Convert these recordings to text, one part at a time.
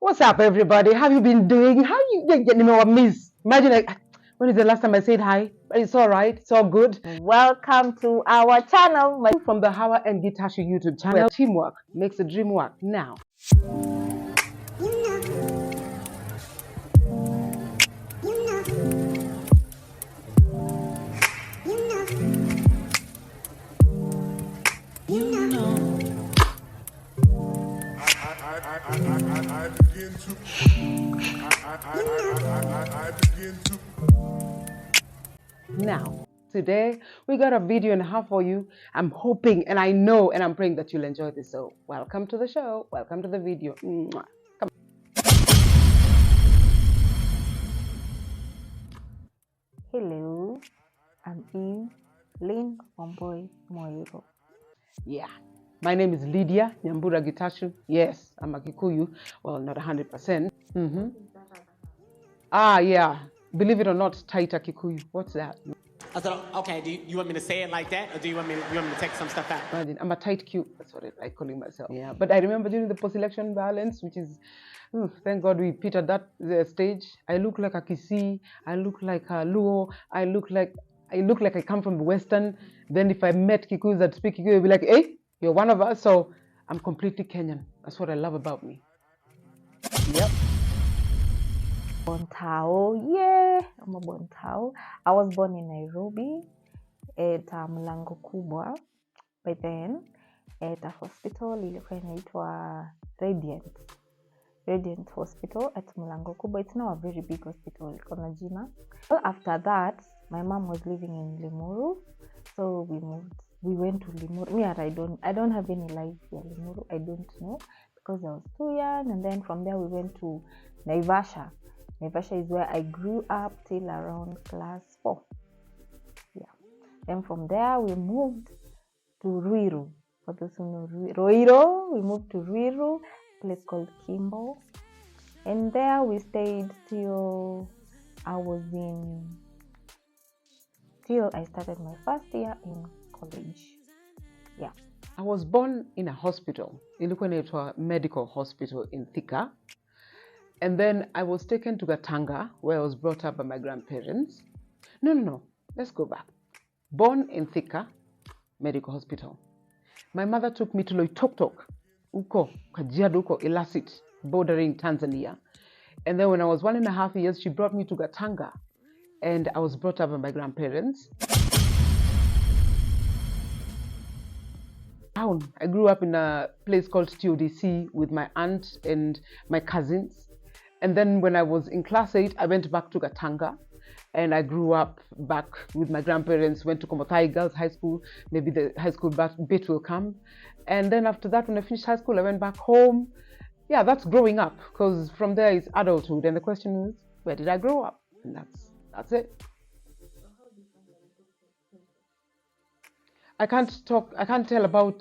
What's up, everybody? How you been doing? How you getting me miss? Imagine when is the last time I said hi? But it's all right. It's all good. Welcome to our channel. From the Hawa and Gitashu YouTube channel, where teamwork makes the dream work. Now, now, today we got a video and a half for you. I'm hoping and I know and I'm praying that you'll enjoy this. So, welcome to the show. Welcome to the video. Mwah. Hello, I'm Eve Lynn Wamboy Moiro. Yeah. My name is Lydia Nyambura Gitashu. Yes, I'm a Kikuyu. Well, not 100%. Yeah. Believe it or not, Taita Kikuyu. What's that? I said, okay, do you want me to say it like that? Or do you want me to take some stuff out? Imagine, I'm a tight Q. That's what I like calling myself. Yeah. But I remember during the post-election violence, which is, thank God we petered that stage. I look like a Kisi. I look like a Luo. I look like I come from the Western. Then if I met Kikuyus that speak Kikuyu, they'll be like, hey, you're one of us. So I'm completely Kenyan. That's what I love about me. Yep. Bontao, yeah, I'm a Bontao. I was born in Nairobi at Mlango Kubwa. By then, at a hospital ilikuwa inaitwa Radiant Hospital at Mlango Kubwa. It's now a very big hospital. Iko jina. Well, after that, my mom was living in Limuru, so we moved. We went to Limuru. Me, I don't have any life here. Limuru, I don't know because I was too young. And then from there, we went to Naivasha. Naivasha is where I grew up till around class 4. Yeah. Then from there, we moved to Ruiru. For those who know Ruiru, we moved to Ruiru, a place called Kimbo. And there we stayed till I started my first year in college. Yeah. I was born in a hospital, a medical hospital in Thika. And then I was taken to Gatanga, where I was brought up by my grandparents. No. Let's go back. Born in Thika Medical Hospital. My mother took me to Loitoktok, uko, Kajiado uko, Ilasit, bordering Tanzania. And then when I was 1.5 years, she brought me to Gatanga. And I was brought up by my grandparents. I grew up in a place called TODC with my aunt and my cousins. And then when I was in class 8, I went back to Gatanga and I grew up back with my grandparents, went to Komotai Girls High School. Maybe the high school bit will come. And then after that, when I finished high school, I went back home. Yeah, that's growing up because from there is adulthood. And the question is, where did I grow up? And that's it. I can't tell about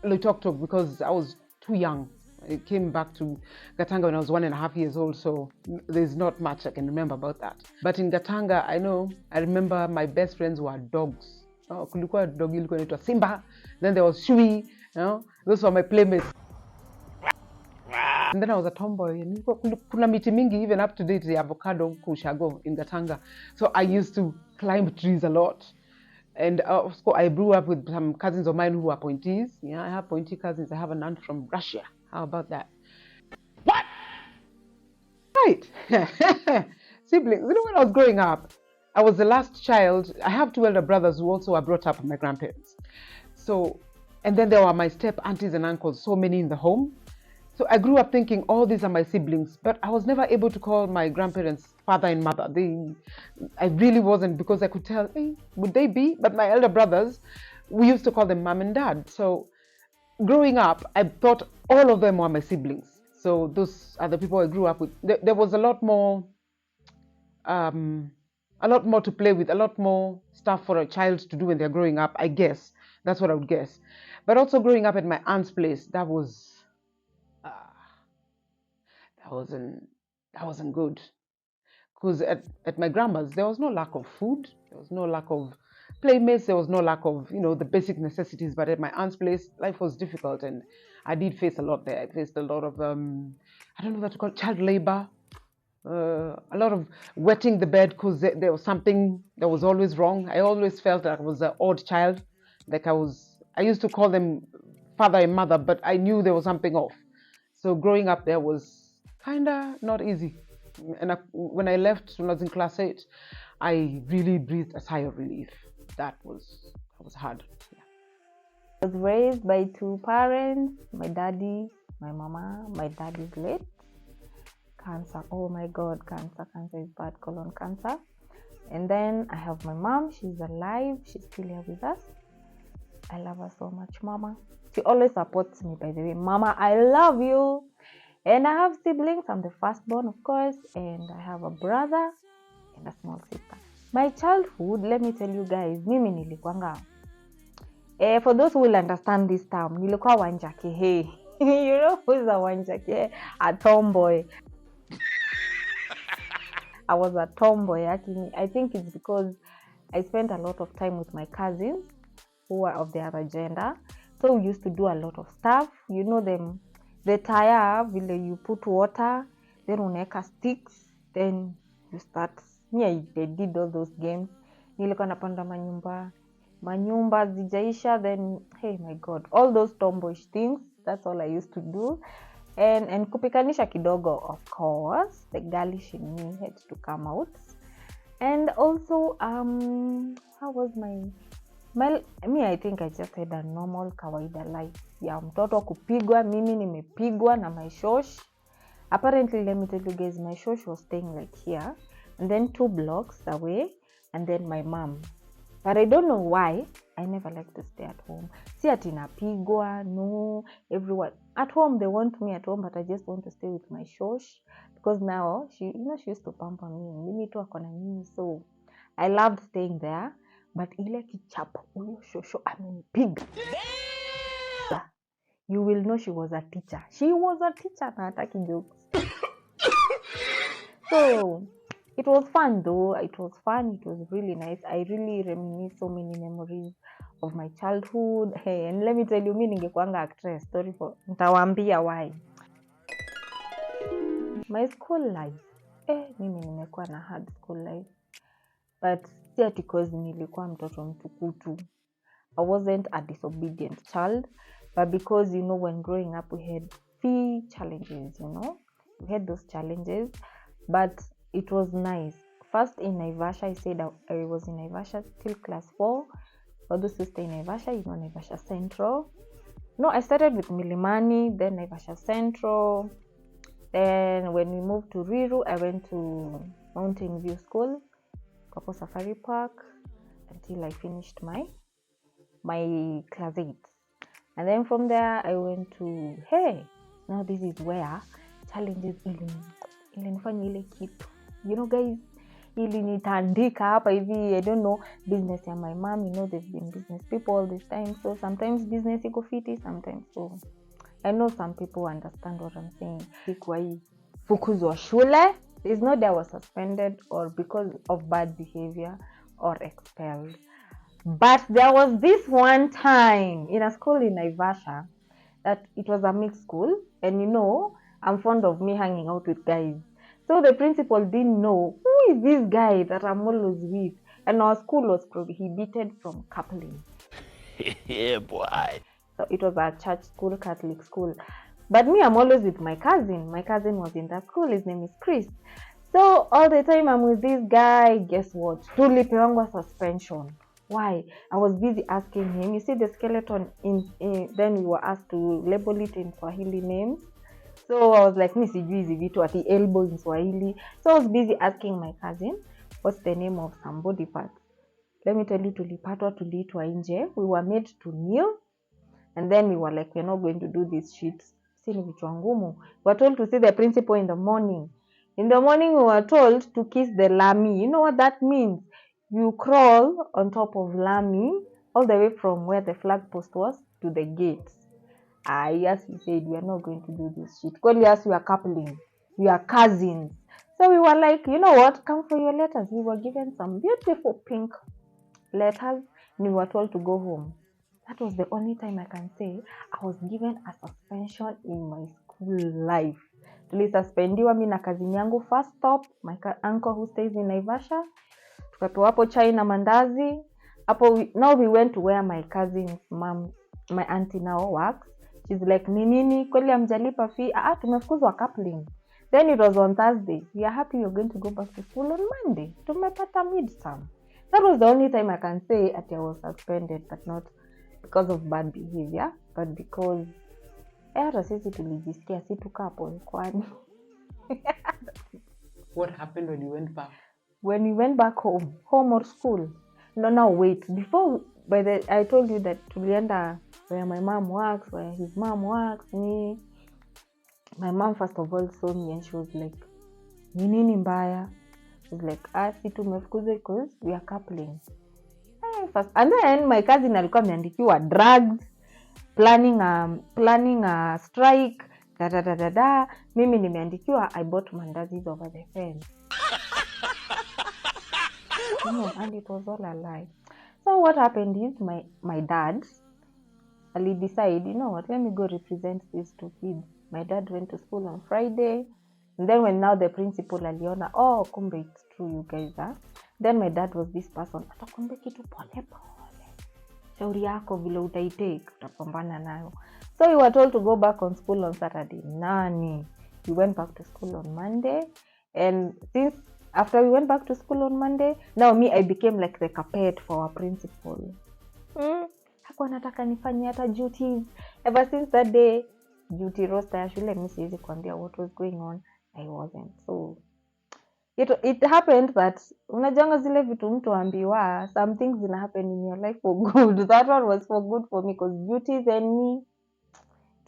Loitoktok because I was too young. I came back to Gatanga when I was 1.5 years old, so there's not much I can remember about that. But in Gatanga, I remember my best friends were dogs. Kulikuwa dog ilikuwa inaitwa Simba. Then there was Shui. Those were my playmates. And then I was a tomboy. Kuna miti mingi, even up to date, the avocado kushago in Gatanga. So I used to climb trees a lot. And of course, I grew up with some cousins of mine who were appointees. Yeah, I have appointee cousins. I have an aunt from Russia. How about that? What? Right. Siblings. When I was growing up, I was the last child. I have 2 elder brothers who also were brought up by my grandparents. So, and then there were my step aunties and uncles, so many in the home. So I grew up thinking all these are my siblings, but I was never able to call my grandparents father and mother. I really wasn't because I could tell, hey, would they be? But my elder brothers, we used to call them mom and dad. So growing up, I thought all of them were my siblings. So those are the people I grew up with. There was a lot more to play with, a lot more stuff for a child to do when they're growing up, I guess. That's what I would guess. But also growing up at my aunt's place, that wasn't good. Because at my grandma's, there was no lack of food. There was no lack of playmates. There was no lack of, the basic necessities. But at my aunt's place, life was difficult. And I did face a lot there. I faced a lot of, I don't know what to call it, child labor, a lot of wetting the bed because there was something that was always wrong. I always felt that I was an odd child. Like I used to call them father and mother, but I knew there was something off. So growing up there was kind of not easy. And when I left, when I was in class 8, I really breathed a sigh of relief. That was hard. Yeah. I was raised by 2 parents, my daddy, my mama. My dad is late. Cancer, oh my god, cancer is bad, colon cancer. And then I have my mom, she's alive, she's still here with us. I love her so much, mama. She always supports me, by the way. Mama, I love you. And I have siblings. I'm the firstborn, of course, and I have a brother and a small sister. My childhood, let me tell you guys, mimi nilikuanga, for those who will understand this term, nilikuwa wanjake. You know who's a wanjake? A tomboy. I was a tomboy, actually. I think it's because I spent a lot of time with my cousins who were of their agenda. So we used to do a lot of stuff. You know them, the tire, you put water, then uneka sticks, then you start. I did all those games. Nilikuwa napanda manyumba zijaisha, then hey my god, all those tomboyish things. That's all I used to do. And kupikanisha kidogo, of course, the girlish in me had to come out. And also, how was me, I think I just had a normal kawaida life. Ya mtoto kupigwa, mimi nimepigwa na my shosh. Apparently, let me tell you guys, my shosh was staying like here, and then 2 blocks away, and then my mom. But I don't know why, I never like to stay at home. Si ati napigwa, no, everyone. At home, they want me at home, but I just want to stay with my shosh. Because now, she used to pamper me. Mimi tu akona mimi, so I loved staying there. But ile kichapo, uyo shosho amenipiga. You will know she was a teacher. She was a teacher na hataki jokes. So, it was fun though. It was fun. It was really nice. I really reminisce so many memories of my childhood. Hey, and let me tell you, mimi ningekuanga actress. Story for nitawaambia why. My school life. Mimi nimekuwa na hard school life. But si ati because nilikuwa mtoto mtukutu. I wasn't a disobedient child. But because, you know, when growing up, we had few challenges, you know. We had those challenges. But it was nice. First in Naivasha, I said I was in Naivasha till class 4. For those who stay in Naivasha, you know Naivasha Central. No, I started with Milimani, then Naivasha Central. Then when we moved to Riru, I went to Mountain View School, Kapo Safari Park, until I finished my class 8. And then from there, I went to, now this is where challenges ilinifanya ile kitu. You know guys, ilinitandika hapa hivi, I don't know, business ya my mom, you know, they've been business people all this time. So sometimes business iko fiti, sometimes so. I know some people understand what I'm saying. Sikuwa hii fukuzwa shule. It's not that I was suspended or because of bad behavior or expelled. But there was this one time in a school in Naivasha that it was a mixed school. And you know, I'm fond of me hanging out with guys. So the principal didn't know, who is this guy that I'm always with? And our school was prohibited from coupling. Yeah, boy. So it was a church school, Catholic school. But me, I'm always with my cousin. My cousin was in that school. His name is Chris. So all the time I'm with this guy, guess what? Tulipewa suspension. Why? I was busy asking him. You see the skeleton then we were asked to label it in Swahili names. So I was like, mi sijui hizi vitu ati elbow in Swahili. So I was busy asking my cousin, what's the name of some body parts? Let me tell you, tuliitwa nje. We were made to kneel. And then we were like, we're not going to do this shit. Sini vitu ngumu. We were told to see the principal in the morning. In the morning, we were told to kiss the lami. You know what that means? You crawl on top of lami all the way from where the flag post was to the gate. Yes, we said we are not going to do this shit. Because yes, we are coupling. We are cousins. So we were like, you know what? Come for your letters. We were given some beautiful pink letters. And we were told to go home. That was the only time I can say I was given a suspension in my school life. Tulisuspendiwa mi na cousin yangu first stop, my uncle who stays in Naivasha. Tukapewa hapo chai na mandazi. Now we went to where my cousin's mom, my auntie now works. She's like, nini, kweli amjalipa fee? Tumefukuzwa coupling. Then it was on Thursday. We are happy you're going to go back to school on Monday. Tumepata midterm. That was the only time I can say that I was suspended, but not because of bad behavior, but because hata sisi tulijisikia si tukapo kwani. What happened when you went back? When we went back home or school? No, wait. Before, I told you that tulienda where my mom works, where his mom works, me. My mom first of all saw me and she was like, nini mbaya? She was like, si tumefukuzwa because we are coupling. First. And then my cousin alikuwa ameandikiwa drugs, planning a strike, Mimi nimeandikiwa I bought mandazis over the fence. And it was all a lie. So what happened is my dad, Ali decided, you know what, let me go represent these two kids. My dad went to school on Friday. And then when now the principal aliona, kumbe it's true you guys are. Then my dad was this person, atakwambia kitu pole pole. Shauri yako vile utaitake, utapambana nayo. So we were told to go back on school on Saturday. Nani. We went back to school on Monday. And since after we went back to school on Monday, now I became like the carpet for our principal. Hakuwa nataka nifanye hata duties. Ever since that day, duty roster ya shule mimi siwezi kuambia what was going on. I wasn't. So it happened that unajanga zile vitu mtu ambiwa, some things gonna happen in your life for good. That one was for good for me because duties and me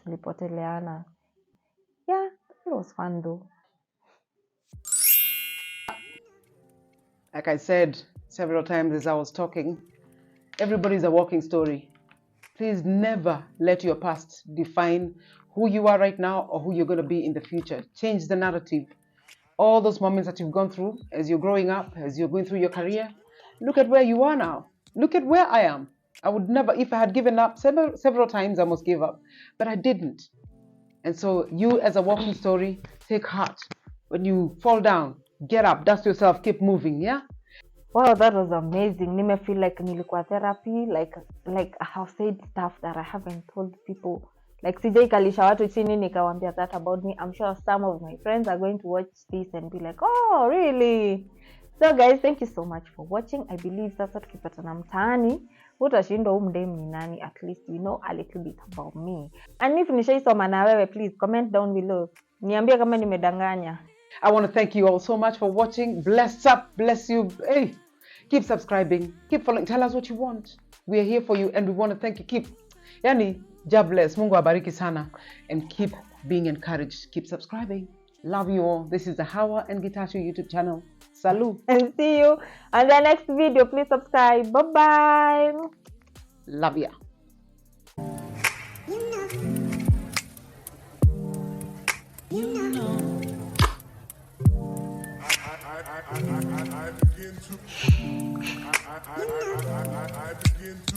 tulipoteleana. Yeah, it was fun though. Like I said several times as I was talking, everybody's a walking story. Please never let your past define who you are right now or who you're going to be in the future. Change the narrative. All those moments that you've gone through as you're growing up, as you're going through your career, look at where you are now. Look at where I am. I would never, if I had given up, several times I almost gave up, but I didn't. And so you as a walking story, take heart. When you fall down, get up, dust yourself, keep moving, yeah? Wow, that was amazing. Nime feel like nilikuwa therapy, like I have said stuff that I haven't told people. Like sijai kalisha watu chini nikawambia that about me. I'm sure some of my friends are going to watch this and be like, oh, really? So guys, thank you so much for watching. I believe sasa tukipatana mtaani, utashindwa mdem ni nani, at least you know a little bit about me. And if nishaisoma na wewe, please comment down below. Niambie kama nimedanganya. I want to thank you all so much for watching. Bless up, bless you. Hey, keep subscribing, keep following. Tell us what you want. We are here for you and we want to thank you. God bless. Mungu abariki sana. And keep being encouraged. Keep subscribing. Love you all. This is the Hawa and Gitacho YouTube channel. Salud. And see you on the next video. Please subscribe. Bye-bye. Love ya. I begin to